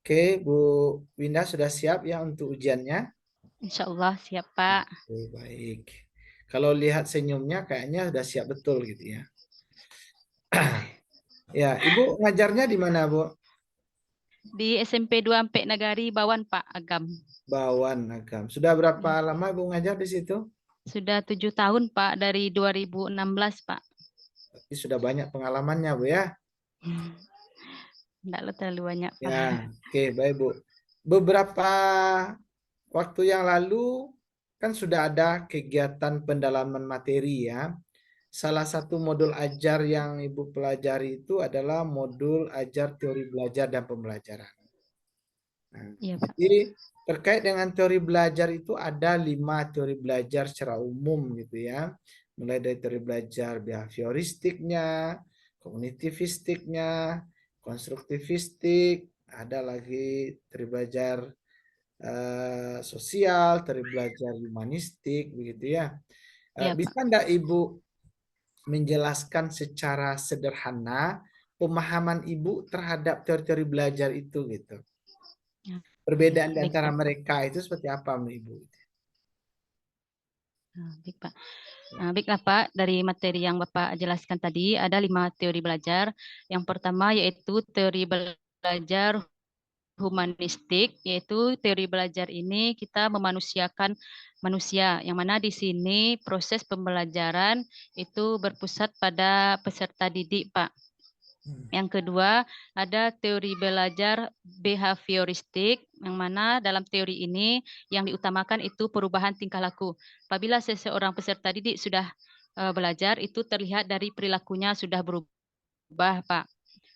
Oke, Bu Winda sudah siap ya untuk ujiannya? Insya Allah siap, Pak. Oke, baik. Kalau lihat senyumnya kayaknya sudah siap betul gitu ya. Ya, Ibu ngajarnya di mana, Bu? Di SMP 2 Ampek Nagari Bawan, Pak, Agam. Bawan Agam. Sudah berapa lama Ibu ngajar di situ? Sudah 7 tahun, Pak, dari 2016, Pak. Berarti sudah banyak pengalamannya, Bu ya. Enggak terlalu banyak, Ya, Pak. oke, baik, Bu. Beberapa waktu yang lalu kan sudah ada kegiatan pendalaman materi ya. Salah satu modul ajar yang Ibu pelajari itu adalah modul ajar teori belajar dan pembelajaran. Nah, Iya, Pak. jadi terkait dengan teori belajar itu ada 5 teori belajar secara umum gitu ya. Mulai dari teori belajar behavioristiknya, kognitivistiknya, konstruktivistik, ada lagi teori belajar sosial, teori belajar humanistik begitu ya. Iya, Pak. Bisa enggak Ibu menjelaskan secara sederhana pemahaman Ibu terhadap teori-teori belajar itu gitu. Ya, Perbedaan di baik, antara Pak. mereka itu seperti apa menurut Ibu? Baik, Pak. Baiklah, Pak. Dari materi yang Bapak jelaskan tadi, ada 5 teori belajar. Yang pertama yaitu teori belajar humanistik, yaitu teori belajar ini kita memanusiakan manusia, yang mana di sini proses pembelajaran itu berpusat pada peserta didik, Pak. Yang kedua, ada teori belajar behavioristik, yang mana dalam teori ini yang diutamakan itu perubahan tingkah laku. Apabila seseorang peserta didik sudah belajar, itu terlihat dari perilakunya sudah berubah, Pak.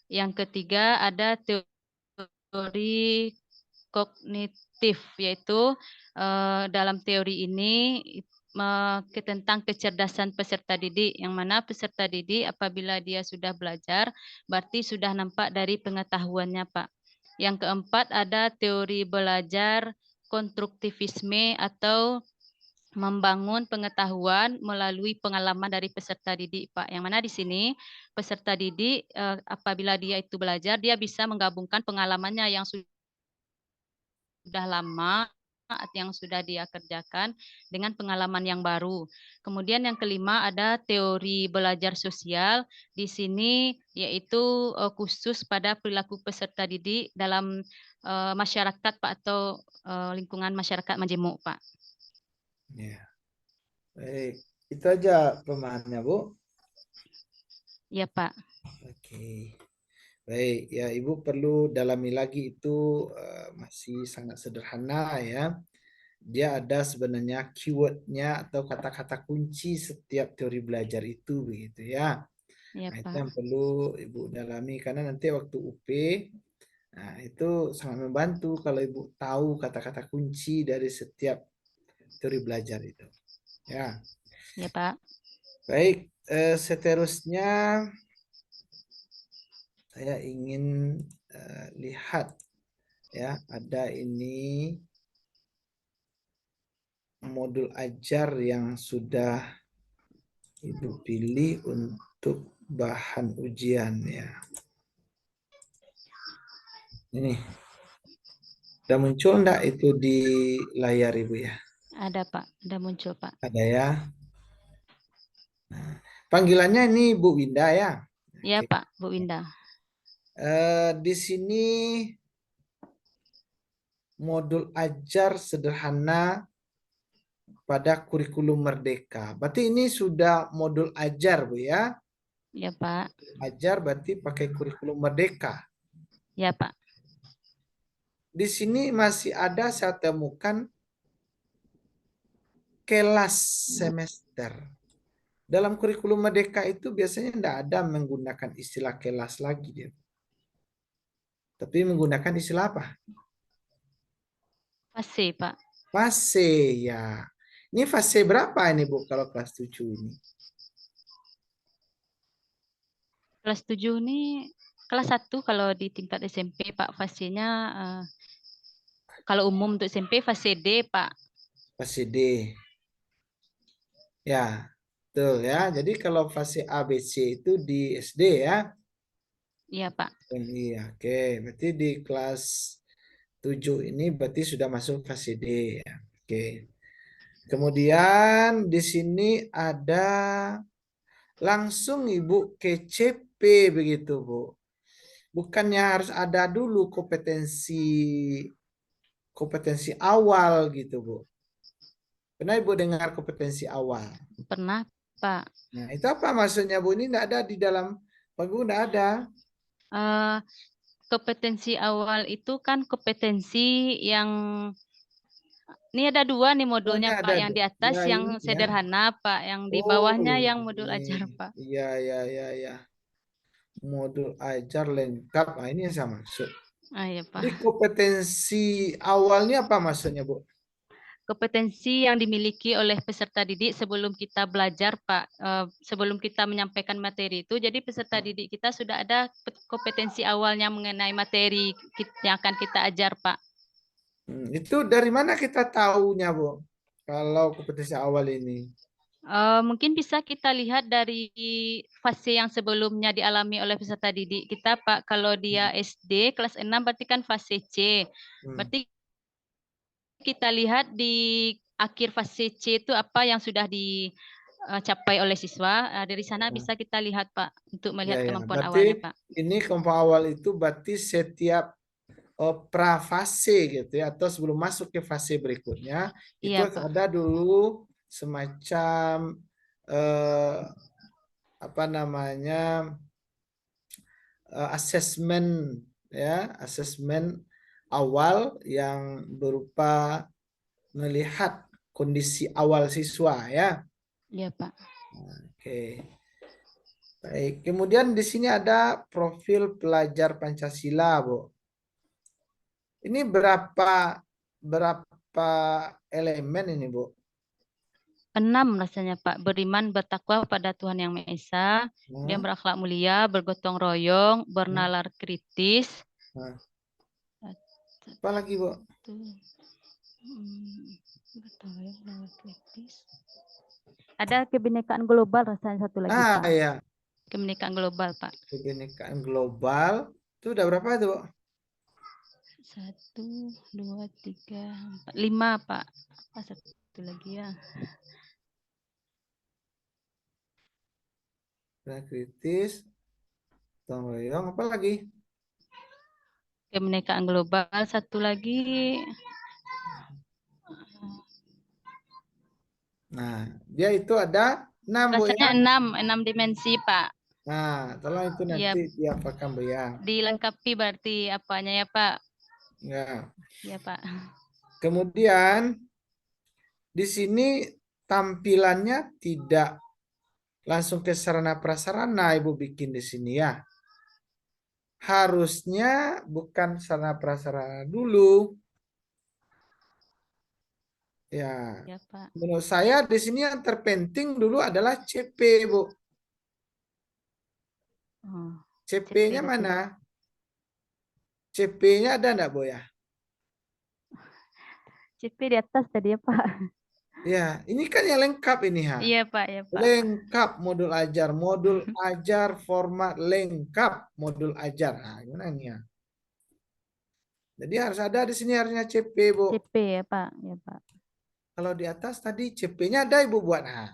Yang ketiga, ada teori kognitif, yaitu dalam teori ini tentang kecerdasan peserta didik, yang mana peserta didik apabila dia sudah belajar berarti sudah nampak dari pengetahuannya, Pak. Yang keempat, ada teori belajar konstruktivisme atau membangun pengetahuan melalui pengalaman dari peserta didik, Pak. Yang mana di sini peserta didik apabila dia itu belajar, dia bisa menggabungkan pengalamannya yang sudah lama yang sudah dia kerjakan dengan pengalaman yang baru. Kemudian yang kelima, ada teori belajar sosial. Di sini yaitu khusus pada perilaku peserta didik dalam masyarakat, Pak, atau lingkungan masyarakat majemuk, Pak. Ya, baik. Itu aja pemahamannya, Bu. Ya, Pak. Oke. Baik, ya Ibu perlu dalami lagi itu masih sangat sederhana ya. Dia ada sebenarnya keywordnya atau kata-kata kunci setiap teori belajar itu begitu ya. Ya, Nah, itu Pak. yang perlu Ibu dalami karena nanti waktu UP, nah itu sangat membantu kalau Ibu tahu kata-kata kunci dari setiap teori belajar itu. Ya, Ya, Pak. baik. Seterusnya saya ingin lihat ya, ada ini modul ajar yang sudah Ibu pilih untuk bahan ujian ya. Ini udah muncul enggak itu di layar Ibu ya? Ada, Pak. Ada muncul, Pak. Ada ya. Nah, panggilannya ini Bu Winda ya. Ya, Oke. Pak. Bu Winda. Di sini modul ajar sederhana pada kurikulum merdeka. Berarti ini sudah modul ajar Bu ya. Ya, Pak. Ajar berarti pakai kurikulum merdeka. Ya, Pak. Di sini masih ada saya temukan kelas semester. Dalam kurikulum merdeka itu biasanya tidak ada menggunakan istilah kelas lagi dia. Tapi menggunakan istilah apa? Masih, Pak. Fase ya. Ini fase berapa ini Bu kalau kelas 7 ini? Kelas 7 ini kelas 1 kalau di tingkat SMP, Pak. Fasenya kalau umum untuk SMP fase D, Pak. Fase D. Ya, betul ya. Jadi kalau fase A, B, C itu di SD ya. Iya, Pak. Iya, oke. Berarti di kelas 7 ini berarti sudah masuk fase D ya. Oke. Kemudian di sini ada langsung Ibu ke CP begitu, Bu. Bukannya harus ada dulu kompetensi awal gitu, Bu. Pernah Ibu dengar kompetensi awal? Pernah, Pak. Nah, itu apa maksudnya, Bu? Ini tidak ada di dalam Ibu, tidak ada. Eh, kompetensi awal itu kan kompetensi yang ini ada dua nih Oh, ini modulnya Pak, ada. yang di atas Ya, yang ini ya. sederhana Pak, yang di Oh, bawahnya yang modul ini. ajar Pak. Iya, iya, iya, iya. Modul ajar lengkap. Nah, ini yang saya maksud. Ah ya Pak. Jadi kompetensi awalnya apa maksudnya, Bu? Kompetensi yang dimiliki oleh peserta didik sebelum kita belajar Pak, sebelum kita menyampaikan materi itu, jadi peserta didik kita sudah ada kompetensi awalnya mengenai materi yang akan kita ajar Pak. Itu dari mana kita tahunya, Bu? Kalau kompetensi awal ini. Mungkin bisa kita lihat dari fase yang sebelumnya dialami oleh peserta didik kita, Pak. Kalau dia SD kelas 6 berarti kan fase C. Hmm. Berarti kita lihat di akhir fase C itu apa yang sudah dicapai oleh siswa. Dari sana bisa kita lihat, Pak, untuk Ya, melihat ya. kemampuan Berarti awalnya, Pak. ini kelompok awal itu berarti setiap prafase gitu ya, atau sebelum masuk ke fase berikutnya itu Iya, Pak. ada dulu semacam eh, apa namanya asesmen ya, asesmen awal yang berupa melihat kondisi awal siswa ya. Iya, Pak. Oke. Baik, kemudian di sini ada profil pelajar Pancasila, Bu. Ini berapa elemen ini, Bu? 6 rasanya, Pak. Beriman, bertakwa pada Tuhan Yang Maha Esa, kemudian Nah, berakhlak mulia, bergotong royong, nah, bernalar kritis. nah. Apa lagi, Bu? Bergotong royong, bernalar kritis. Ada kebinekaan global rasanya satu lagi, Ah, Pak. ya. Kebinekaan global, Pak. Kebinekaan global. Itu udah berapa itu, Bu? 1, 2, 3, 4, 5, Pak. Apa satu lagi ya? Udah kritis, gotong royong, apa lagi? Kebinekaan global. Satu lagi. Nah, dia itu ada 6, Bu ya. Rasanya 6 dimensi, Pak. Nah, tolong itu Ya, nanti diapakan, Bu ya. dilengkapi berarti apanya ya, Pak? Ya. Ya, Pak. Kemudian di sini tampilannya tidak langsung ke sarana prasarana Ibu bikin di sini ya. Harusnya bukan sarana prasarana dulu. Ya, Ya, Pak. menurut saya di sini yang terpenting dulu adalah CP, Bu. Oh, CP CP-nya berarti. mana? CP-nya ada enggak, Bu ya? CP di atas tadi ya, Pak. Ya, ini kan yang lengkap ini ha. Iya, Pak, ya, Pak. Lengkap modul ajar format lengkap modul ajar. Nah, gimana ini ya? Jadi harus ada di sini harusnya CP, Bu. CP ya, Pak. Ya, Pak. Kalau di atas tadi CP-nya ada Ibu buat. Nah,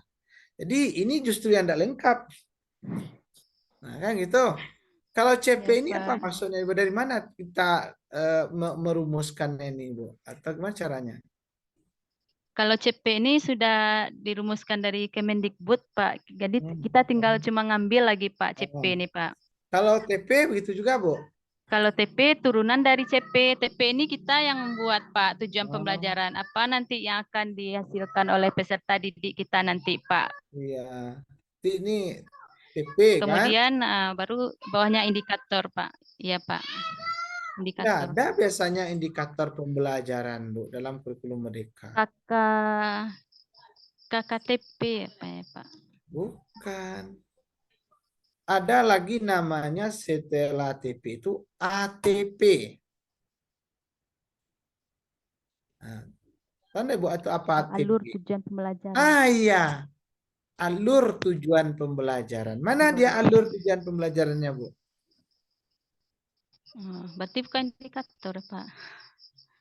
jadi ini justru yang tidak lengkap. Nah, kan gitu. Kalau CP Ya, ini apa Pak. maksudnya Ibu? Dari mana kita merumuskan ini, Bu? Atau gimana caranya? Kalau CP ini sudah dirumuskan dari Kemendikbud, Pak. Jadi Hmm. kita tinggal cuma ngambil lagi, Pak, CP Oh. ini, Pak. Kalau TP begitu juga, Bu? Kalau TP turunan dari CP. TP ini kita yang membuat, Pak, tujuan Oh, pembelajaran. Apa nanti yang akan dihasilkan oleh peserta didik kita nanti, Pak. iya. Ini TP kan? Kemudian baru bawahnya indikator, Pak. Iya, Pak. Ya, Indikator. ada biasanya indikator pembelajaran, Bu, dalam kurikulum Merdeka. Kakak KKTP apa ya, Pak? Bukan. Ada lagi namanya setelah TP itu ATP. Nah, tanda Ibu atau apa ATP? Alur tujuan pembelajaran. Ah iya, alur tujuan pembelajaran. Mana dia alur tujuan pembelajarannya, Bu? Berarti bukan indikator, Pak.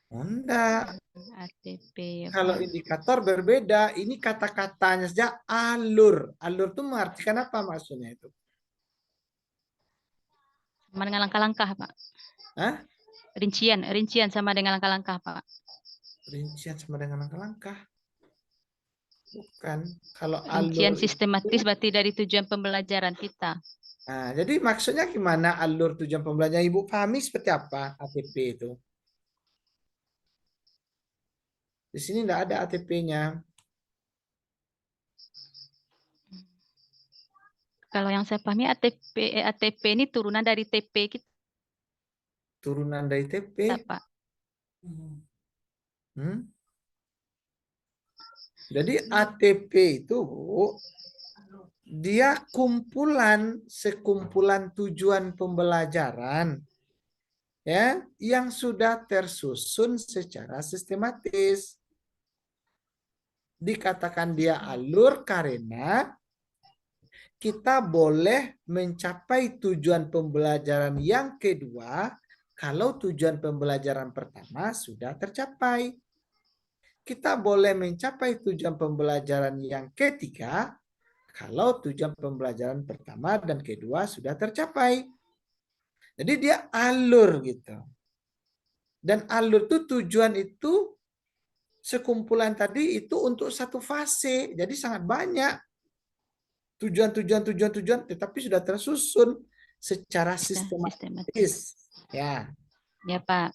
Enggak. ATP ya Kalau Pak. indikator berbeda, ini kata-katanya saja alur. Alur itu mengartikan apa maksudnya itu? Sama dengan langkah-langkah Pak. Hah? Rincian sama dengan langkah-langkah Pak. Rincian sama dengan langkah-langkah. Bukan. Kalau alur Rincian itu, sistematis berarti dari tujuan pembelajaran kita. nah, jadi maksudnya gimana alur tujuan pembelajaran? Ibu pahami seperti apa ATP itu? Di sini tidak ada ATP-nya. Kalau yang saya pahami ATP ini turunan dari TP kita Turunan dari TP. Pak. Hmm? Jadi ATP itu, Bu, dia sekumpulan tujuan pembelajaran ya yang sudah tersusun secara sistematis. Dikatakan dia alur karena kita boleh mencapai tujuan pembelajaran yang kedua kalau tujuan pembelajaran pertama sudah tercapai. Kita boleh mencapai tujuan pembelajaran yang ketiga kalau tujuan pembelajaran pertama dan kedua sudah tercapai. Jadi dia alur gitu. Dan alur itu tujuan itu sekumpulan tadi itu untuk satu fase. Jadi sangat banyak tujuan, tetapi sudah tersusun secara Sistematis. sistematis. Ya, Ya Pak.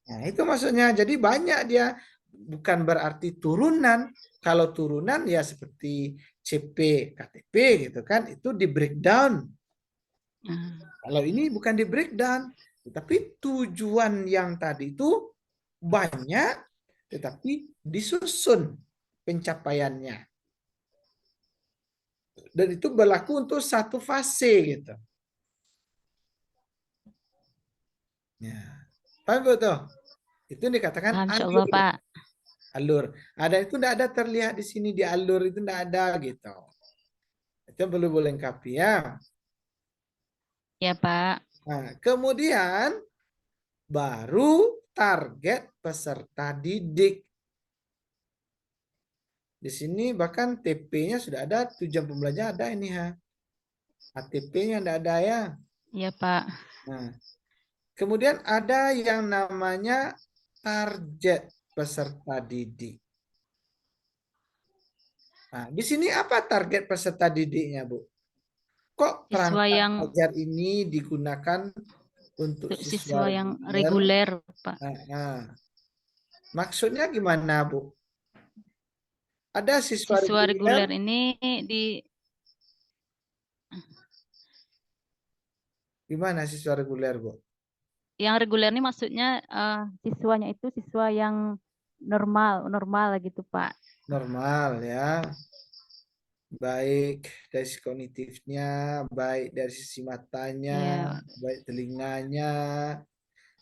nah itu maksudnya. Jadi banyak dia, bukan berarti turunan. Kalau turunan ya seperti CP, KTP gitu kan, itu di breakdown. Kalau ini bukan di breakdown, tetapi tujuan yang tadi itu banyak, tetapi disusun pencapaiannya. Dan itu berlaku untuk satu fase gitu. Ya. Paham betul? Itu dikatakan Paham insyaallah alur. Pak. Alur. Ada itu tidak ada terlihat di sini di alur itu tidak ada gitu. Itu perlu lengkapi ya. Ya Pak. Nah, kemudian baru target peserta didik. Di sini bahkan TP-nya sudah ada, tujuan pembelajaran ada ini ha. ATP-nya tidak ada ya. Ya Pak. Nah, kemudian ada yang namanya target peserta didik. Nah, di sini apa target peserta didiknya, Bu? Kok Siswa perangkat yang ajar ini digunakan untuk siswa siswa yang reguler? reguler Pak. Nah, maksudnya gimana, Bu? Ada siswa Siswa reguler, reguler ini di gimana siswa reguler, Bu? yang reguler ini maksudnya siswanya itu siswa yang normal gitu Pak. Normal ya. Baik dari sisi kognitifnya, baik dari sisi matanya, Ya, baik telinganya.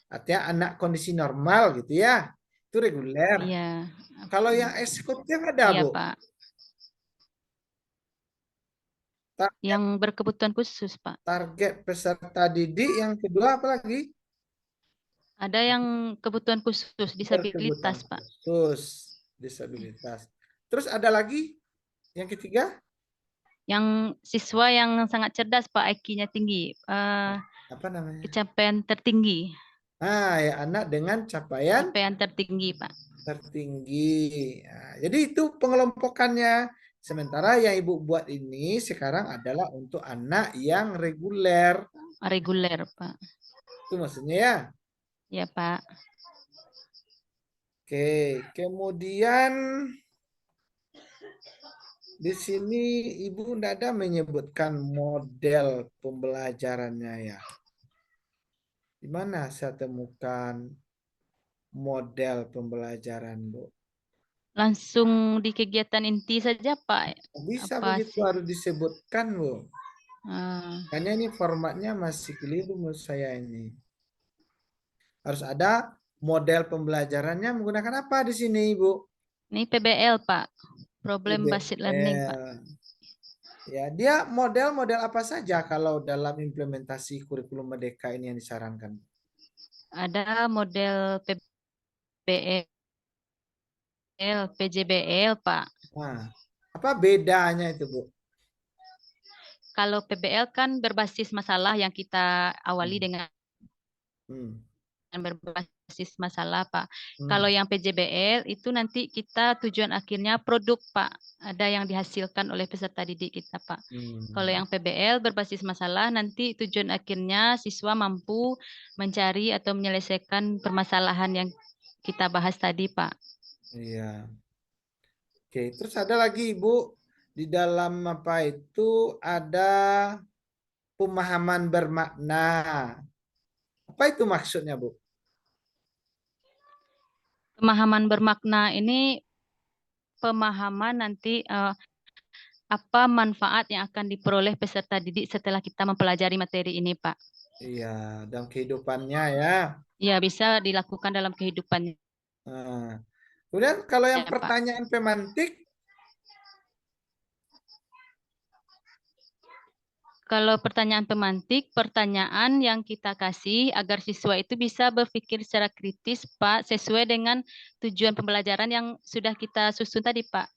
Artinya anak kondisi normal gitu ya. Itu reguler. iya. Kalau yang eksekutif ada, Iya Bu? Pak. Target, Yang berkebutuhan khusus Pak. target peserta didik yang kedua apa lagi? Ada yang kebutuhan khusus Berkebutuhan disabilitas Pak. khusus, disabilitas. Terus ada lagi yang ketiga, Yang siswa yang sangat cerdas Pak, IQ-nya tinggi, apa namanya? pencapaian tertinggi, Nah, ya anak dengan capaian capaian tertinggi Pak. tertinggi. Nah, jadi itu pengelompokannya. Sementara yang Ibu buat ini sekarang adalah untuk anak yang reguler. Reguler Pak. Itu maksudnya ya. Ya Pak. Oke, kemudian di sini Ibu tidak ada menyebutkan model pembelajarannya ya. Di mana saya temukan model pembelajaran, Bu? Langsung di kegiatan inti saja Pak. Bisa Apa begitu sih? harus disebutkan, Bu. Eh, Karena ini formatnya masih keliru menurut saya ini. Harus ada model pembelajarannya menggunakan apa di sini, Ibu? ini PBL Pak. Problem Based Learning Pak. PBL. Ya, dia model-model apa saja kalau dalam implementasi kurikulum Merdeka ini yang disarankan? Ada model PJBL, Pak. Nah, apa bedanya itu, Bu? Kalau PBL kan berbasis masalah yang kita awali Hmm. dengan Hmm. berbasis masalah, Pak. Kalau Hmm. yang PJBL itu nanti kita tujuan akhirnya produk, Pak. Ada yang dihasilkan oleh peserta didik kita, Pak. Kalau Hmm. yang PBL berbasis masalah, nanti tujuan akhirnya siswa mampu mencari atau menyelesaikan permasalahan yang kita bahas tadi, Pak. Iya. Oke, terus ada lagi Ibu di dalam apa itu ada pemahaman bermakna. Apa itu maksudnya, Bu? Pemahaman bermakna ini pemahaman nanti apa manfaat yang akan diperoleh peserta didik setelah kita mempelajari materi ini, Pak. Iya, dalam kehidupannya ya. Ya, bisa dilakukan dalam kehidupannya, Nah, kemudian kalau yang Pak. pertanyaan pemantik, Kalau pertanyaan pemantik, pertanyaan yang kita kasih agar siswa itu bisa berpikir secara kritis, Pak, sesuai dengan tujuan pembelajaran yang sudah kita susun tadi, Pak.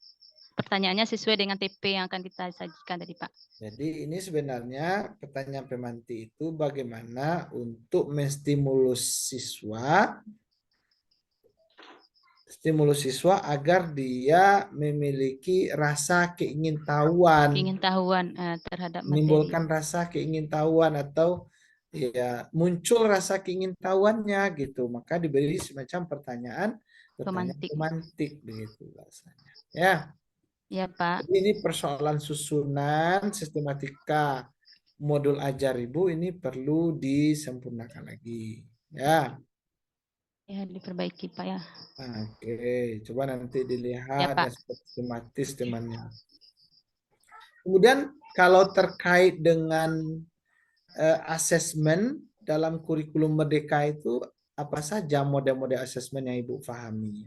Pertanyaannya sesuai dengan TP yang akan kita sajikan tadi, Pak. jadi ini sebenarnya pertanyaan pemantik itu bagaimana untuk menstimulus stimulus siswa agar dia memiliki rasa keingintahuan, Keingintahuan terhadap materi. menimbulkan rasa keingintahuan atau ya muncul rasa keingintahuannya gitu. Maka diberi semacam pertanyaan Pemantik. pemantik begitu bahasanya. Ya, Ya, Pak. jadi ini persoalan susunan sistematika modul ajar Ibu ini perlu disempurnakan lagi. Ya. Ya, diperbaiki, Pak ya. Oke, coba nanti Ya, dilihat Pak. yang sistematis temannya. Kemudian kalau terkait dengan asesmen dalam kurikulum Merdeka itu apa saja model-model asesmen yang Ibu pahami?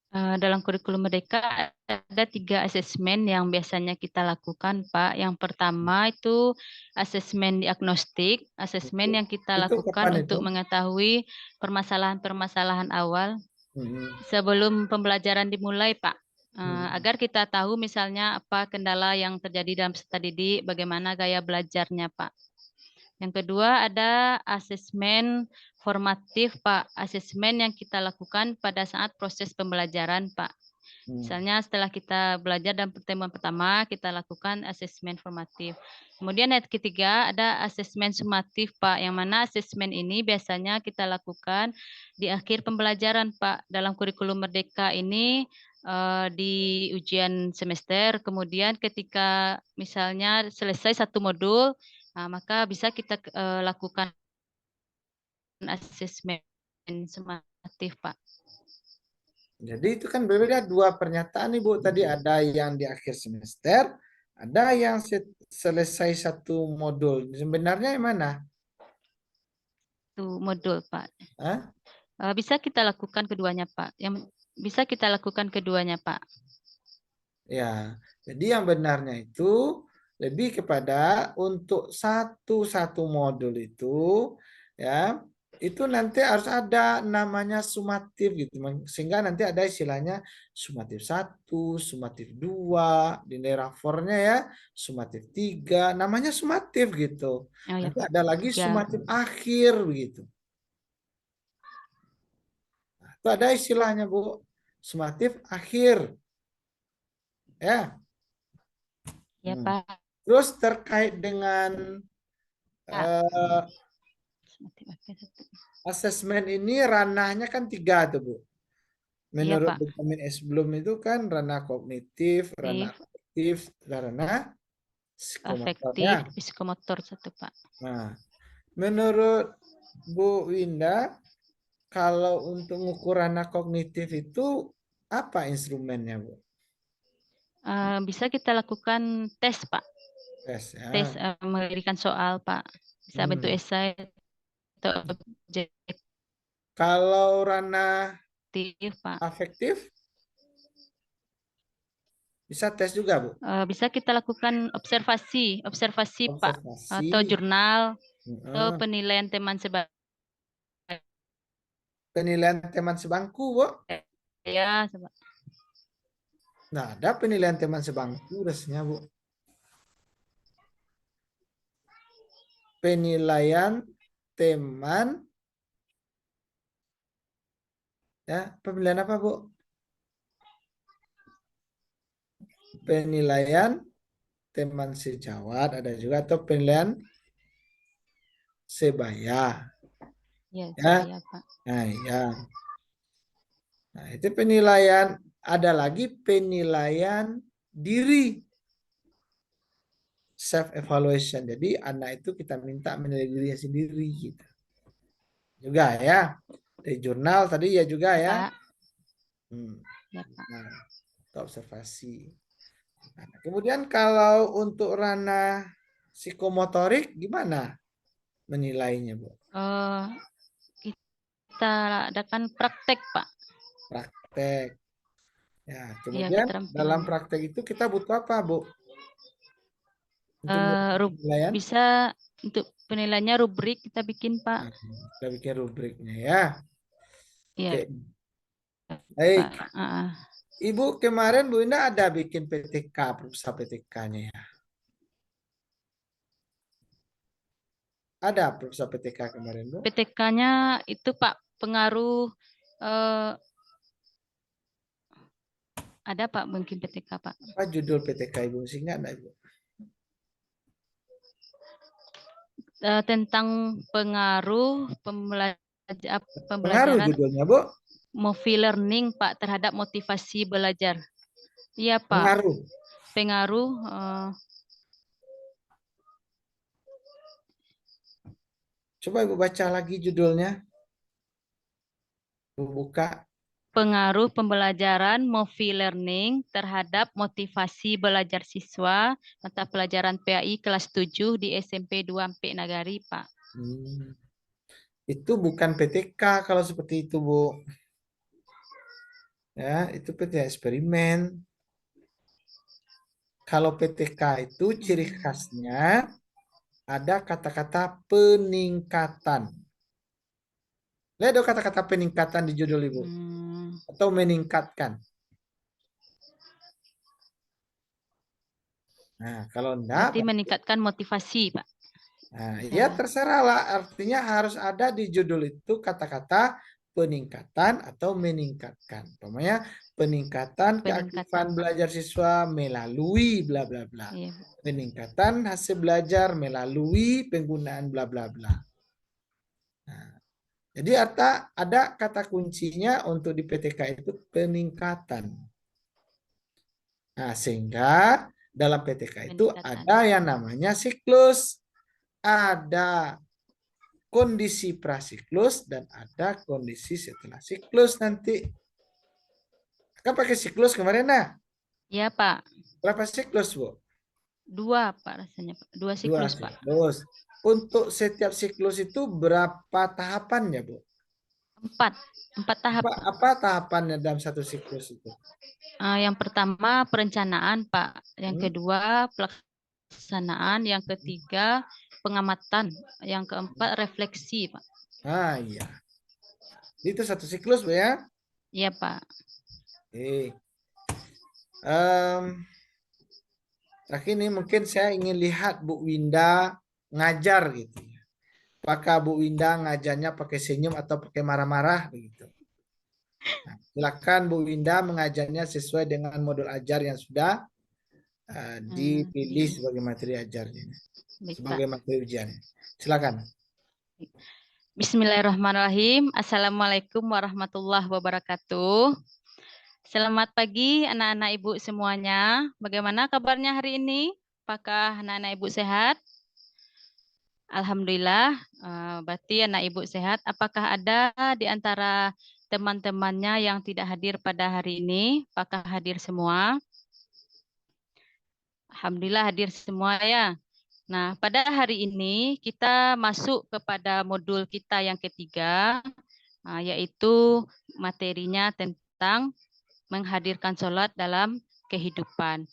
Dalam kurikulum Merdeka ada 3 asesmen yang biasanya kita lakukan, Pak. Yang pertama itu asesmen diagnostik, asesmen yang kita Itu lakukan kapan itu? untuk mengetahui permasalahan-permasalahan awal Hmm. sebelum pembelajaran dimulai, Pak. Hmm. Agar kita tahu misalnya apa kendala yang terjadi dalam peserta didik, bagaimana gaya belajarnya, Pak. Yang kedua ada asesmen formatif, Pak. Asesmen yang kita lakukan pada saat proses pembelajaran, Pak. Hmm. Misalnya setelah kita belajar dalam pertemuan pertama, kita lakukan asesmen formatif. Kemudian yang ketiga ada asesmen sumatif, Pak. Yang mana asesmen ini biasanya kita lakukan di akhir pembelajaran, Pak. Dalam kurikulum Merdeka ini di ujian semester, kemudian ketika misalnya selesai satu modul, maka bisa kita lakukan asesmen sumatif, Pak. Jadi itu kan berbeda dua pernyataan Ibu. Tadi ada yang di akhir semester, ada yang selesai satu modul. Sebenarnya yang mana? Itu modul, Pak. Hah? Bisa kita lakukan keduanya, Pak. Yang bisa kita lakukan keduanya, Pak. Ya, jadi yang benarnya itu lebih kepada untuk satu modul itu ya itu nanti harus ada namanya sumatif gitu sehingga nanti ada istilahnya sumatif satu, sumatif dua di nerafornya ya sumatif tiga namanya sumatif gitu Oh ya, nanti Pak. ada lagi 3. sumatif akhir begitu. Nah, itu ada istilahnya Bu sumatif akhir ya. Ya, Hmm. Pak. Terus terkait dengan eh, asesmen ini ranahnya kan tiga tuh Bu. Iya, Menurut Pak. Benjamin S. Bloom itu kan ranah kognitif, ranah Aktif, afektif, dan ranah psikomotor ya. afektif, psikomotor satu, Pak. Nah, menurut Bu Winda, kalau untuk mengukur ranah kognitif itu apa instrumennya Bu? Bisa kita lakukan tes, Pak. Tes Tes ya. memberikan soal, Pak. Bisa bentuk Hmm. esai atau objektif, Kalau ranah Pak. afektif bisa tes juga Bu. Bisa kita lakukan observasi, observasi, Pak, Observasi. atau jurnal atau Heeh. penilaian teman sebaya, penilaian teman sebangku, Bu. Ya, coba. Nah, ada penilaian teman sebangku rasanya, Bu. Penilaian teman, ya, penilaian apa, Bu? Penilaian teman sejawat ada juga, atau penilaian sebaya, Ya, ya. sebaya, Pak. Nah, ya. Nah, itu penilaian. Ada lagi penilaian diri, self evaluation. Jadi anak itu kita minta menilai dirinya sendiri gitu. Juga ya. Di jurnal tadi ya juga Ya, ya. Pak. Ya, Pak. Nah, itu observasi. Nah, kemudian kalau untuk ranah psikomotorik gimana menilainya, Bu? Eh, kita adakan praktek, Pak. Praktek. Ya, Ya, kemudian dalam keterampilan. praktek itu kita butuh apa, Bu? Untuk penilaian? Bisa untuk penilaiannya rubrik kita bikin, Pak. Nah, kita bikin rubriknya ya. Iya, Oke, baik. Pak. Ah, Ibu kemarin Bu Indah ada bikin PTK, perusahaan PTK-nya ya. Ada perusahaan PTK kemarin, Bu? PTK-nya itu, Pak, pengaruh ada, Pak, mungkin PTK, Pak. Apa judul PTK Ibu? Masih ingat enggak, Ibu? Tentang pengaruh Pengaruh pembelajaran judulnya, Bu? movie learning, Pak, terhadap motivasi belajar. Iya, Pak. Pengaruh. Pengaruh Coba Ibu baca lagi judulnya. Ibu buka. pengaruh pembelajaran movie learning terhadap motivasi belajar siswa mata pelajaran PAI kelas 7 di SMP 2 Ampek Nagari, Pak. Itu bukan PTK kalau seperti itu, Bu. Ya, itu PTK eksperimen. Kalau PTK itu ciri khasnya ada kata-kata peningkatan. Lihat dong kata-kata peningkatan di judul Ibu. Atau meningkatkan. Nah, kalau enggak, Berarti meningkatkan motivasi, Pak. nah, ya terserah lah. Artinya harus ada di judul itu kata-kata peningkatan atau meningkatkan. Umpamanya peningkatan keaktifan Peningkatan. belajar siswa melalui bla bla bla. Iya. Peningkatan hasil belajar melalui penggunaan bla bla bla. Nah, jadi ada kata kuncinya untuk di PTK itu peningkatan. Nah, sehingga dalam PTK itu Peningkatan. ada yang namanya siklus, ada kondisi prasiklus, dan ada kondisi setelah siklus nanti. Kan pakai siklus kemarin, nah? Iya, Pak. Berapa siklus, Bu? 2, Pak, rasanya, Pak. 2 Dua siklus, Pak. siklus. Untuk setiap siklus itu berapa tahapannya, Bu? 4. 4 tahap. Apa tahapannya dalam satu siklus itu? Yang pertama perencanaan, Pak. Yang Hmm? kedua pelaksanaan. Yang ketiga pengamatan. Yang keempat refleksi, Pak. Ah, iya. Itu satu siklus, Bu ya? Iya, Pak. Oke. Terakhir ini mungkin saya ingin lihat Bu Winda ngajar gitu. Apakah Bu Winda ngajarnya pakai senyum atau pakai marah-marah begitu? Nah, silakan Bu Winda mengajarnya sesuai dengan modul ajar yang sudah dipilih Iya. sebagai materi ajarnya, Baik, sebagai Pak. materi ujian. Silakan. Bismillahirrahmanirrahim. Assalamualaikum warahmatullahi wabarakatuh. Selamat pagi anak-anak ibu semuanya. Bagaimana kabarnya hari ini? Apakah anak-anak ibu sehat? Alhamdulillah, berarti anak ibu sehat. Apakah ada di antara teman-temannya yang tidak hadir pada hari ini? Apakah hadir semua? Alhamdulillah hadir semua ya. Nah, pada hari ini kita masuk kepada modul kita yang ketiga, yaitu materinya tentang menghadirkan sholat dalam kehidupan.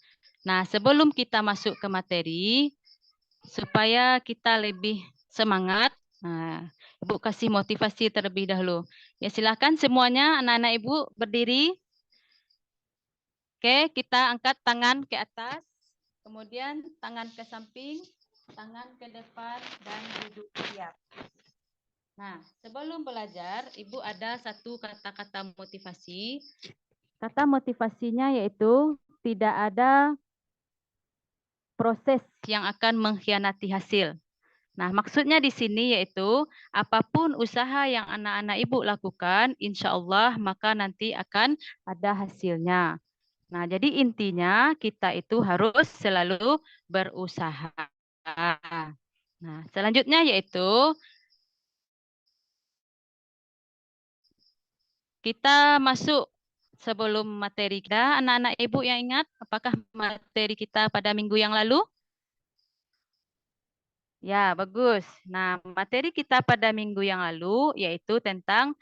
Nah, sebelum kita masuk ke materi, supaya kita lebih semangat, Ibu kasih motivasi terlebih dahulu. Ya, silakan semuanya anak-anak Ibu berdiri. Oke, kita angkat tangan ke atas. Kemudian tangan ke samping, tangan ke depan, dan duduk siap. Nah, sebelum belajar, Ibu ada satu kata-kata motivasi. Kata motivasinya yaitu tidak ada proses yang akan mengkhianati hasil. Nah, maksudnya di sini yaitu apapun usaha yang anak-anak Ibu lakukan, insya Allah maka nanti akan ada hasilnya. Nah, jadi intinya kita itu harus selalu berusaha. Nah, selanjutnya yaitu kita masuk sebelum materi kita. Anak-anak Ibu yang ingat, apakah materi kita pada minggu yang lalu? Ya, bagus. Nah, materi kita pada minggu yang lalu yaitu tentang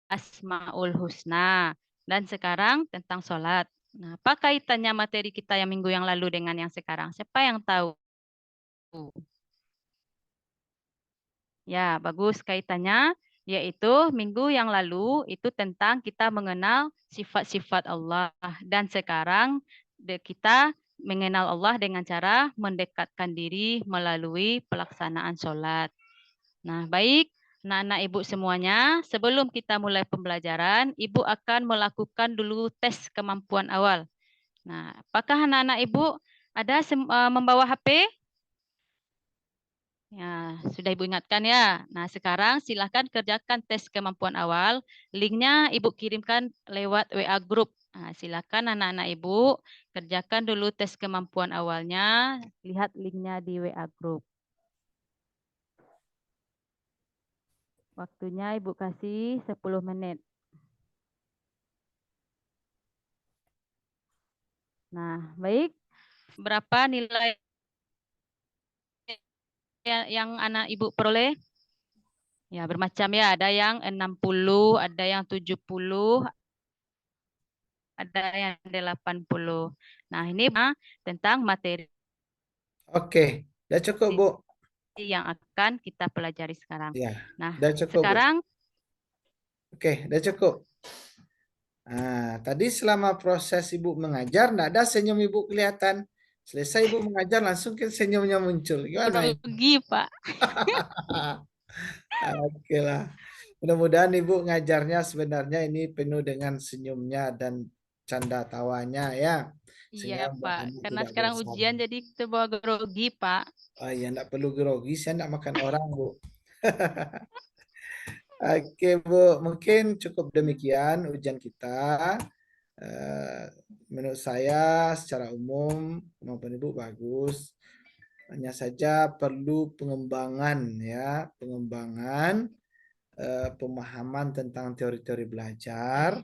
Asmaul Husna. Dan sekarang tentang sholat. Nah, apa kaitannya materi kita yang minggu yang lalu dengan yang sekarang? Siapa yang tahu? Ya, bagus kaitannya. Yaitu minggu yang lalu itu tentang kita mengenal sifat-sifat Allah. Dan sekarang kita mengenal Allah dengan cara mendekatkan diri melalui pelaksanaan sholat. Nah, baik. Anak-anak Ibu semuanya, sebelum kita mulai pembelajaran, Ibu akan melakukan dulu tes kemampuan awal. Nah, apakah anak-anak Ibu ada membawa HP? Ya, sudah Ibu ingatkan ya. Nah, sekarang silakan kerjakan tes kemampuan awal. Linknya Ibu kirimkan lewat WA Group. Nah, silakan anak-anak Ibu kerjakan dulu tes kemampuan awalnya. Lihat linknya di WA Group. Waktunya Ibu kasih 10 menit. Nah, baik. Berapa nilai yang anak Ibu peroleh? Ya, bermacam ya. Ada yang 60, ada yang 70, ada yang 80. Nah, ini tentang materi Oke, udah cukup, Bu. yang akan kita pelajari sekarang. Ya, Nah, udah cukup, Bu. sekarang Oke, udah cukup. Nah, tadi selama proses Ibu mengajar, enggak ada senyum Ibu kelihatan. Selesai Ibu mengajar, langsung kan senyumnya muncul. Gimana ini? grogi, Pak. Oke lah. Mudah-mudahan Ibu ngajarnya sebenarnya ini penuh dengan senyumnya dan canda tawanya ya. Iya, Sehingga Pak. Ibu Karena tidak sekarang bosan. ujian jadi terbawa grogi, Pak. Oh ya, enggak perlu grogi, saya enggak makan orang, Bu. Oke, Bu. Mungkin cukup demikian ujian kita. Eh, Menurut saya secara umum kemampuan Ibu bagus. Hanya saja perlu pengembangan ya, pengembangan pemahaman tentang teori-teori belajar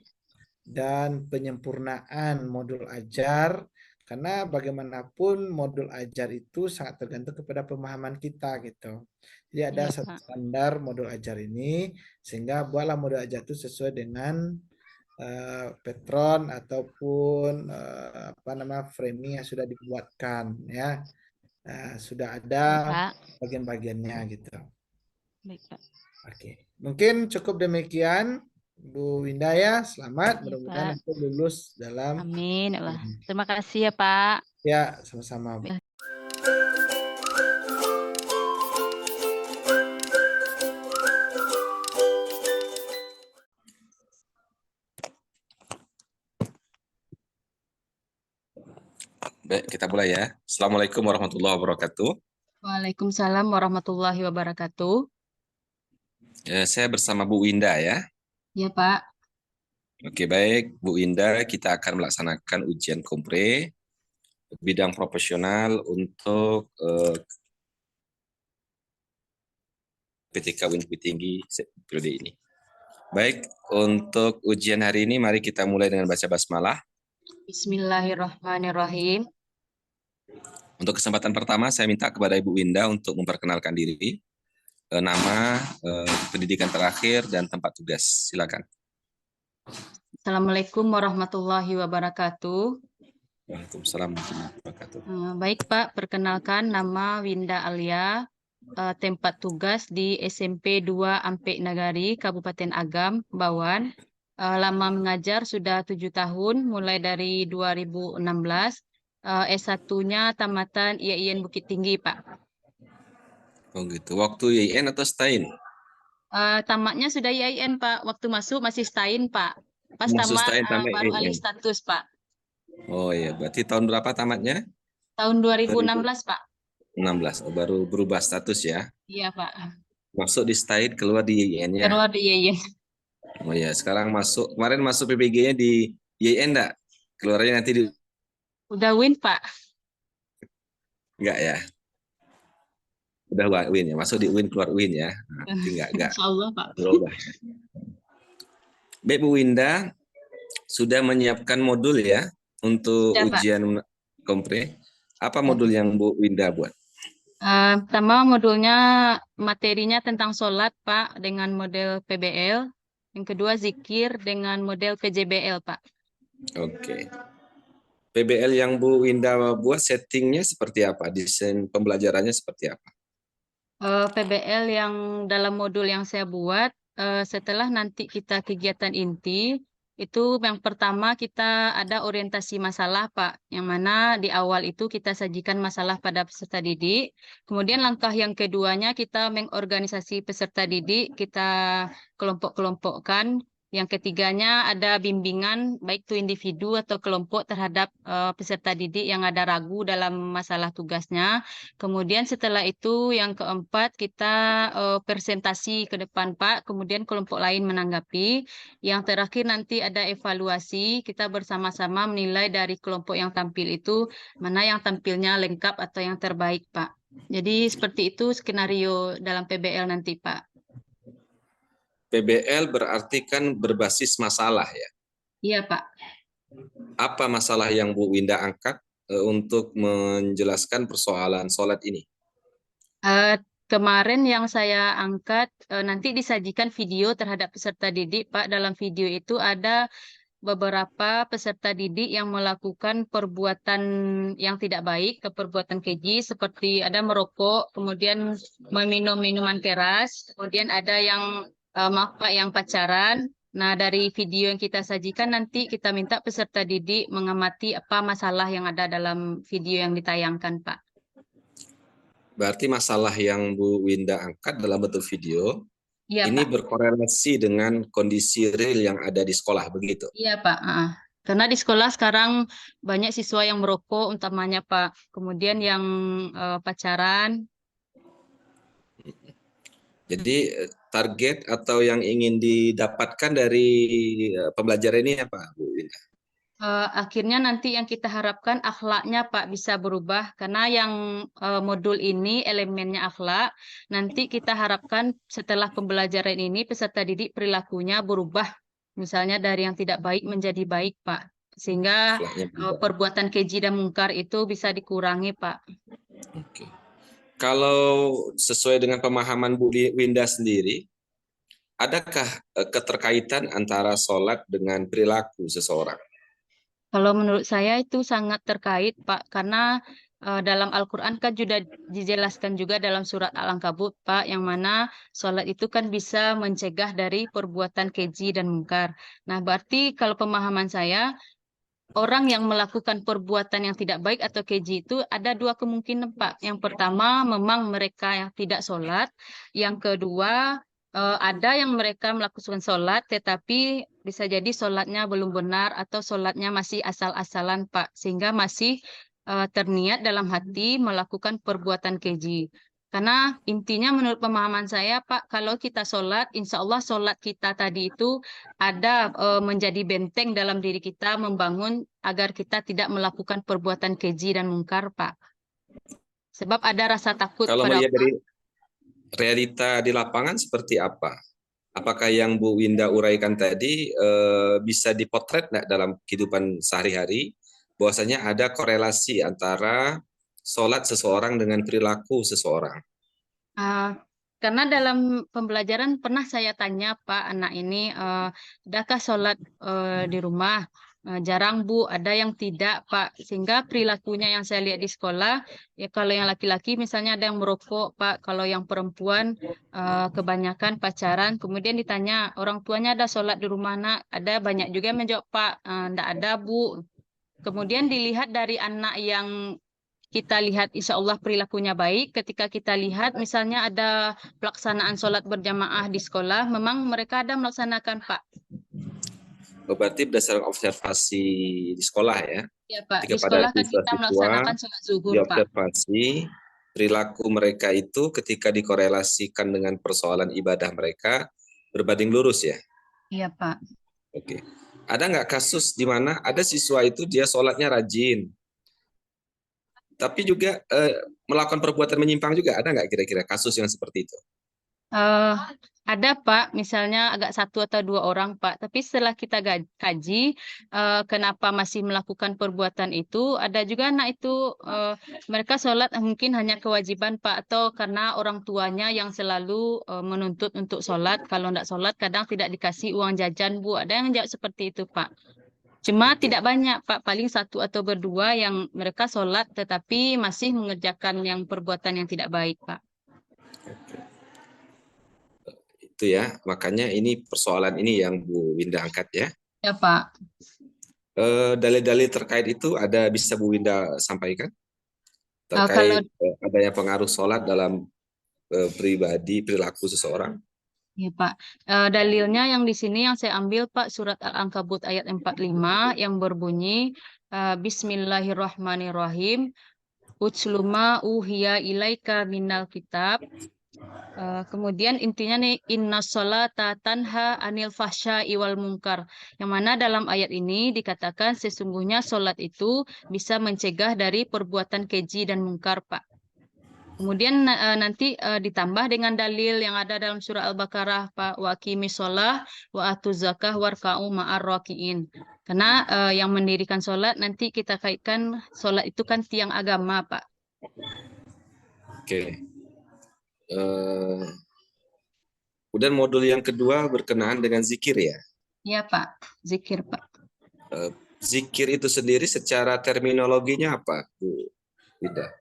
dan penyempurnaan modul ajar karena bagaimanapun modul ajar itu sangat tergantung kepada pemahaman kita gitu. Jadi ada Iya, satu Pak. standar modul ajar ini sehingga buatlah modul ajar itu sesuai dengan patron ataupun apa nama framing yang sudah dibuatkan ya. Sudah Baik, ada Pak. bagian-bagiannya gitu. Baik, Pak. Oke, mungkin cukup demikian Bu Winda ya. Selamat, Iya, mudah-mudahan Pak. nanti lulus dalam Amin, ya Allah. Terima kasih ya, Pak. ya sama-sama Bu. Baik, kita mulai ya. Assalamualaikum warahmatullahi wabarakatuh. Waalaikumsalam warahmatullahi wabarakatuh. Saya bersama Bu Winda ya. Ya, Pak. Oke, baik. Bu Winda, kita akan melaksanakan ujian kompre bidang profesional untuk PTK Winkwi Tinggi periode ini. Baik, untuk ujian hari ini mari kita mulai dengan baca basmalah. Bismillahirrahmanirrahim. Untuk kesempatan pertama saya minta kepada Ibu Winda untuk memperkenalkan diri, nama, pendidikan terakhir, dan tempat tugas. Silakan. Assalamualaikum warahmatullahi wabarakatuh. Waalaikumsalam warahmatullahi wabarakatuh. Baik, Pak. Perkenalkan nama Winda Alia. tempat tugas di SMP 2 Ampek Nagari, Kabupaten Agam, Bawan. Lama mengajar sudah 7 tahun, mulai dari 2016. S1-nya tamatan IAIN Bukit Tinggi, Pak. Oh gitu. Waktu YIN atau STAIN? Tamatnya sudah IAIN, Pak. Waktu masuk masih STAIN, Pak. Pas Masuk tamat STAIN tambah baru alih YIN. status, Pak. Oh iya, berarti tahun berapa tamatnya? Tahun 2016, Pak. 16. Oh, baru berubah status ya. Iya, Pak. Masuk di STAIN, keluar di YIN-nya. Keluar di IAIN. Oh ya, sekarang kemarin masuk PPG-nya di YIN enggak? Keluarnya nanti Udah win, Pak. enggak ya? Udah win ya, masuk di win keluar win ya. Nah, nanti enggak Insya Allah, Pak. berubah. Baik Bu Winda, sudah menyiapkan modul ya untuk Sudah, Pak. ujian kompre. Apa modul yang Bu Winda buat? Pertama modulnya materinya tentang sholat, Pak, dengan model PBL. Yang kedua zikir dengan model PJBL, Pak. Oke. PBL yang Bu Winda buat settingnya seperti apa? Desain pembelajarannya seperti apa? PBL yang dalam modul yang saya buat, setelah nanti kita kegiatan inti, itu yang pertama kita ada orientasi masalah, Pak. Yang mana di awal itu kita sajikan masalah pada peserta didik. Kemudian langkah yang keduanya kita mengorganisasi peserta didik, kita kelompok-kelompokkan. Yang ketiganya ada bimbingan baik itu individu atau kelompok terhadap peserta didik yang ada ragu dalam masalah tugasnya. Kemudian setelah itu yang keempat kita presentasi ke depan, Pak, kemudian kelompok lain menanggapi. Yang terakhir nanti ada evaluasi, kita bersama-sama menilai dari kelompok yang tampil itu mana yang tampilnya lengkap atau yang terbaik, Pak. Jadi seperti itu skenario dalam PBL nanti, Pak. PBL berarti kan berbasis masalah ya. Iya, Pak. Apa masalah yang Bu Winda angkat untuk menjelaskan persoalan sholat ini? Kemarin yang saya angkat nanti disajikan video terhadap peserta didik, Pak. Dalam video itu ada beberapa peserta didik yang melakukan perbuatan yang tidak baik, perbuatan keji seperti ada merokok, kemudian meminum minuman keras, kemudian ada yang maaf Pak, yang pacaran. Nah, dari video yang kita sajikan nanti kita minta peserta didik mengamati apa masalah yang ada dalam video yang ditayangkan, Pak. Berarti masalah yang Bu Winda angkat dalam bentuk video, Iya, ini Pak. berkorelasi dengan kondisi real yang ada di sekolah, begitu? Iya, Pak. Karena di sekolah sekarang banyak siswa yang merokok, utamanya Pak. Kemudian yang pacaran. Jadi target atau yang ingin didapatkan dari pembelajaran ini apa, Bu Winda? Akhirnya nanti yang kita harapkan akhlaknya Pak bisa berubah. Karena yang modul ini elemennya akhlak. Nanti kita harapkan setelah pembelajaran ini peserta didik perilakunya berubah. Misalnya dari yang tidak baik menjadi baik, Pak. Sehingga Akhlaknya berubah. perbuatan keji dan mungkar itu bisa dikurangi, Pak. Oke. Kalau sesuai dengan pemahaman Bu Winda sendiri, adakah keterkaitan antara sholat dengan perilaku seseorang? Kalau menurut saya itu sangat terkait, Pak. Karena dalam Al-Quran kan sudah dijelaskan juga dalam surat Al-Ankabut, Pak, yang mana sholat itu kan bisa mencegah dari perbuatan keji dan mungkar. Nah, berarti kalau pemahaman saya, orang yang melakukan perbuatan yang tidak baik atau keji itu ada dua kemungkinan, Pak. Yang pertama, memang mereka yang tidak sholat. Yang kedua, ada yang mereka melakukan sholat, tetapi bisa jadi sholatnya belum benar atau sholatnya masih asal-asalan, Pak. Sehingga masih terniat dalam hati melakukan perbuatan keji. Karena intinya menurut pemahaman saya, Pak, kalau kita sholat, insya Allah sholat kita tadi itu ada menjadi benteng dalam diri kita membangun agar kita tidak melakukan perbuatan keji dan mungkar, Pak. Sebab ada rasa takut Kalau pada melihat dari realita di lapangan seperti apa? Apakah yang Bu Winda uraikan tadi bisa dipotret nggak dalam kehidupan sehari-hari? Bahwasanya ada korelasi antara sholat seseorang dengan perilaku seseorang. karena dalam pembelajaran pernah saya tanya Pak anak ini, adakah sholat di rumah? jarang Bu, ada yang tidak Pak. Sehingga perilakunya yang saya lihat di sekolah, ya kalau yang laki-laki misalnya ada yang merokok Pak, kalau yang perempuan kebanyakan pacaran. Kemudian ditanya orang tuanya ada sholat di rumah nak, ada banyak juga yang menjawab Pak, enggak ada Bu. Kemudian dilihat dari anak yang kita lihat insya Allah perilakunya baik, ketika kita lihat misalnya ada pelaksanaan sholat berjamaah di sekolah, memang mereka ada melaksanakan Pak. Berarti berdasarkan observasi di sekolah ya. Ya Pak, Ketika di pada sekolah kan kita melaksanakan sholat zuhur Pak. diobservasi perilaku mereka itu ketika dikorelasikan dengan persoalan ibadah mereka berbanding lurus ya. Iya Pak. Oke. Ada nggak kasus di mana ada siswa itu dia sholatnya rajin, tapi juga melakukan perbuatan menyimpang juga, ada nggak kira-kira kasus yang seperti itu? Ada Pak, misalnya agak satu atau dua orang Pak. Tapi setelah kita kaji, kenapa masih melakukan perbuatan itu, ada juga anak itu mereka sholat mungkin hanya kewajiban Pak, atau karena orang tuanya yang selalu menuntut untuk sholat. Kalau tidak sholat kadang tidak dikasih uang jajan Bu. Ada yang menjawab seperti itu Pak. Cuma tidak banyak Pak, paling satu atau berdua yang mereka sholat tetapi masih mengerjakan yang perbuatan yang tidak baik Pak. Itu ya, makanya ini persoalan ini yang Bu Winda angkat ya. Ya Pak. Dalil-dalil terkait itu ada bisa Bu Winda sampaikan? Terkait Kalau adanya pengaruh sholat dalam pribadi, perilaku seseorang? ya Pak, dalilnya yang di sini yang saya ambil Pak, surat Al-Ankabut ayat 45 yang berbunyi Bismillahirrahmanirrahim. Utsluma uhiya ilaika minal kitab. Kemudian intinya nih inna sholata tanha anil fahsya'i wal munkar. Yang mana dalam ayat ini dikatakan sesungguhnya sholat itu bisa mencegah dari perbuatan keji dan mungkar Pak. Kemudian nanti ditambah dengan dalil yang ada dalam surah Al-Baqarah Pak, wa aqimis shalah wa atuz zakah warka'u ma'ar rakiin. Karena yang mendirikan sholat nanti kita kaitkan sholat itu kan tiang agama Pak. Oke. Kemudian modul yang kedua berkenaan dengan zikir ya? Iya Pak, zikir Pak. Zikir itu sendiri secara terminologinya apa Bu Winda?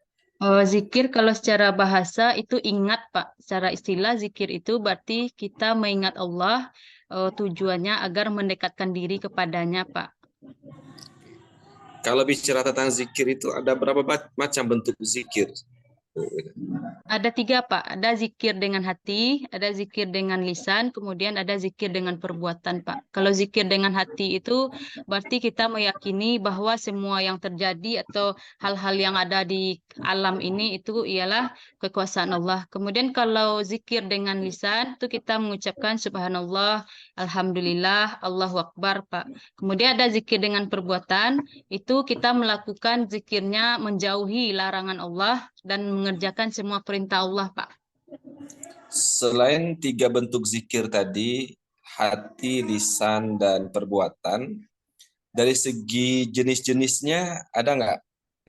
Zikir kalau secara bahasa itu ingat Pak. Secara istilah zikir itu berarti kita mengingat Allah, tujuannya agar mendekatkan diri kepadanya Pak. Kalau bicara tentang zikir itu ada berapa macam bentuk zikir? Ada 3 Pak, ada zikir dengan hati, ada zikir dengan lisan, kemudian ada zikir dengan perbuatan Pak. Kalau zikir dengan hati itu berarti kita meyakini bahwa semua yang terjadi atau hal-hal yang ada di alam ini itu ialah kekuasaan Allah. Kemudian kalau zikir dengan lisan itu kita mengucapkan subhanallah, alhamdulillah, Allahu Akbar Pak. Kemudian ada zikir dengan perbuatan, itu kita melakukan zikirnya menjauhi larangan Allah dan mengerjakan semua perintah Allah, Pak. Selain 3 bentuk zikir tadi, hati, lisan, dan perbuatan, dari segi jenis-jenisnya ada nggak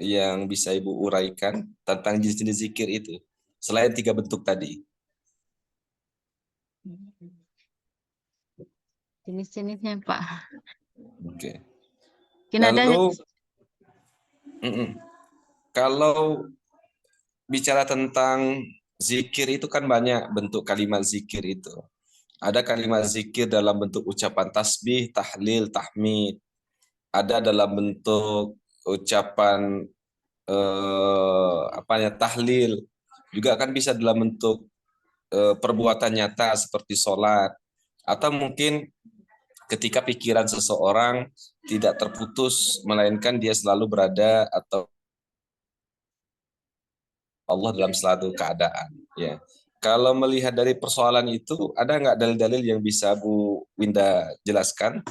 yang bisa Ibu uraikan tentang jenis-jenis zikir itu? Selain 3 bentuk tadi. Jenis-jenisnya, Pak. Oke. Lalu, kalau bicara tentang zikir itu kan banyak bentuk kalimat zikir itu. Ada kalimat zikir dalam bentuk ucapan tasbih, tahlil, tahmid. Ada dalam bentuk ucapan tahlil. Juga kan bisa dalam bentuk perbuatan nyata seperti sholat. Atau mungkin ketika pikiran seseorang tidak terputus, melainkan dia selalu berada atau Allah dalam suatu keadaan. Ya. Kalau melihat dari persoalan itu, ada nggak dalil-dalil yang bisa Bu Winda jelaskan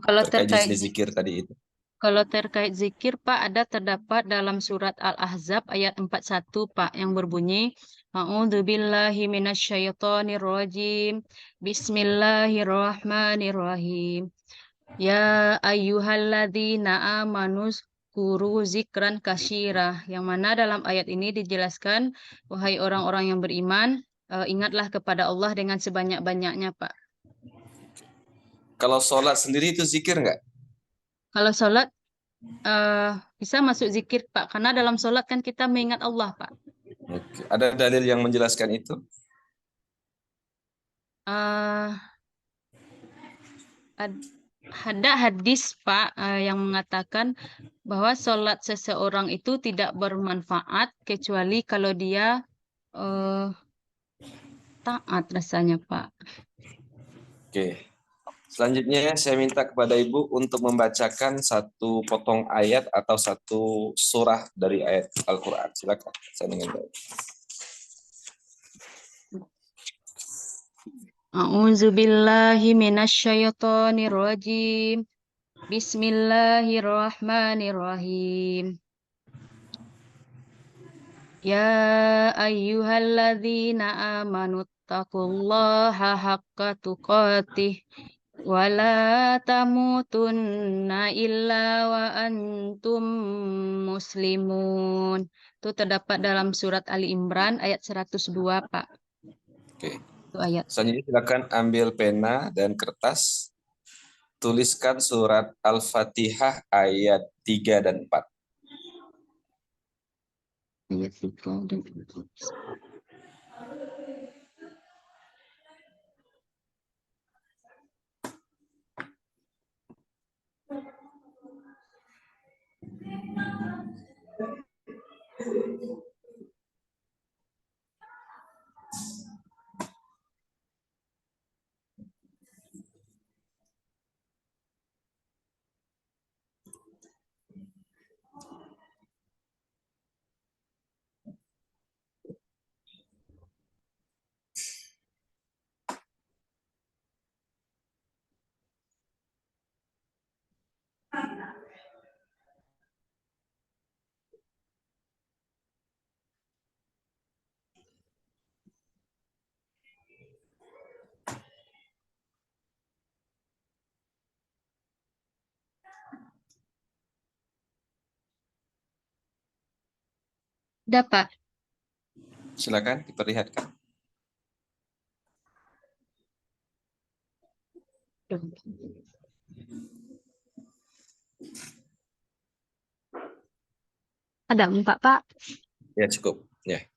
kalau terkait jenis zikir tadi itu? Kalau terkait zikir, Pak, ada terdapat dalam surat Al-Ahzab ayat 41, Pak, yang berbunyi, A'udzubillahi minasyaitonirrajim, Bismillahirrahmanirrahim. Ya ayyuhalladzina amanus guru zikran kasyira, yang mana dalam ayat ini dijelaskan, wahai orang-orang yang beriman, ingatlah kepada Allah dengan sebanyak-banyaknya Pak. Kalau sholat sendiri itu zikir nggak? Kalau sholat bisa masuk zikir, Pak. Karena dalam sholat kan kita mengingat Allah, Pak. Oke. Ada dalil yang menjelaskan itu? Eh, ada hadis, Pak, yang mengatakan bahwa sholat seseorang itu tidak bermanfaat kecuali kalau dia taat rasanya, Pak. Oke. Selanjutnya saya minta kepada Ibu untuk membacakan satu potong ayat atau satu surah dari ayat Al-Quran. Silakan. Saya dengan baik. A'udzu billahi minasyaitonir rajim. Bismillahirrahmanirrahim. Ya ayyuhalladzina amanu taqullaha haqqa tuqatih wa la tamutunna illa wa antum muslimun. Itu terdapat dalam surat Ali Imran ayat 102, Pak. Oke. Itu ayat. Selanjutnya silakan ambil pena dan kertas. Tuliskan surat Al-Fatihah ayat 3 dan 4. Ayat 3 dan 4. Dapat. Silakan diperlihatkan. Ada 4, Pak. Ya cukup. Ya.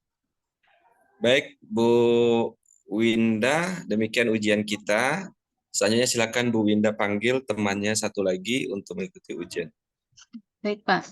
Baik, Bu Winda, demikian ujian kita. Selanjutnya silakan Bu Winda panggil temannya satu lagi untuk mengikuti ujian. Baik, Pak.